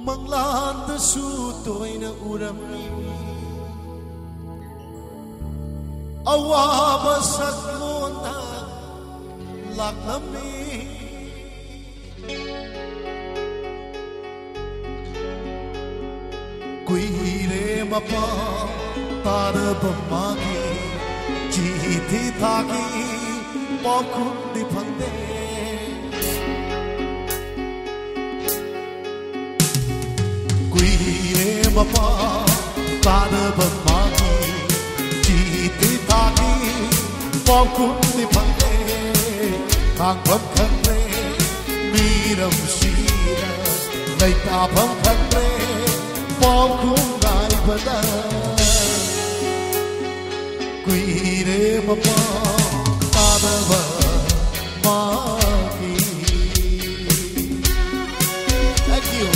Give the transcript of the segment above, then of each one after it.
Manglandasꯨ toina urami awaba sakona laklami kuire mapa taraba magi jiti thagi pakhum di phande kuire mapa taraba magi jiti thagi pakhum di phande khang pham khang re miram shira lai ta pham khang re pakhum gai bada kuire mapa taraba magi. Thank you.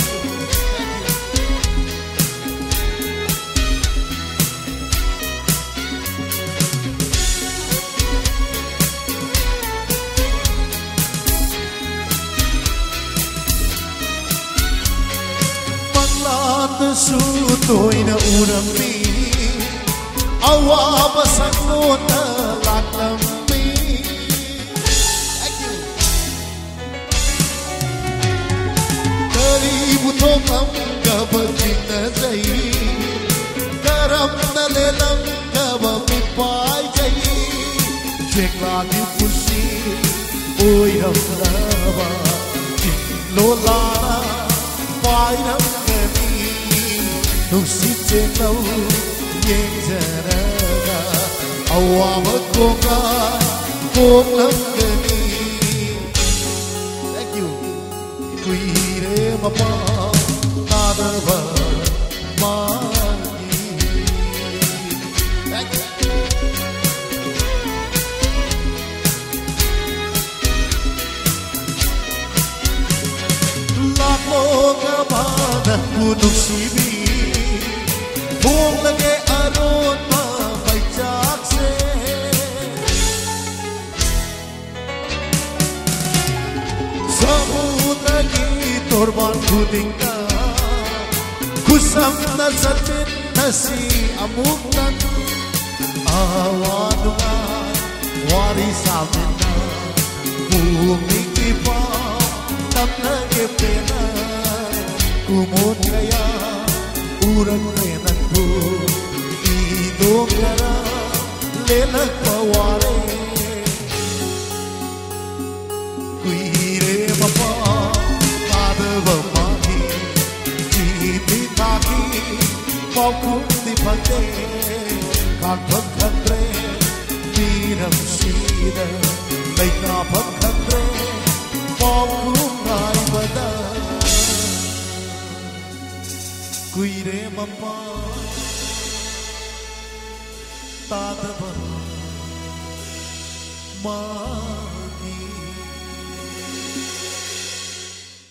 Manglandasу toina urami awaba sakona laklami. Thank you. Dari buthokam kabajina jai karam nalelam kabapipai jai jekla di pusi oi ramlava lolana pai ramani nusi lau yenzaraga awama konga kongamani. Thank you. Kuire mapa taraba magi. Thank you. Lakoga bada gunung sibi buông lage aron ma bai chak se samudra ki torban kudinga kusam na satin nasi amuktan awadwa wari samena bumi ki pa tamna ke pena kumon kaya uran menan bu idokara lenak paware kuire mapa taraba magi jiti thagi pakhum di phande kan pham khatre miram shira lai ta pham khatre pakhum gai bada kuire mapa taraba magi.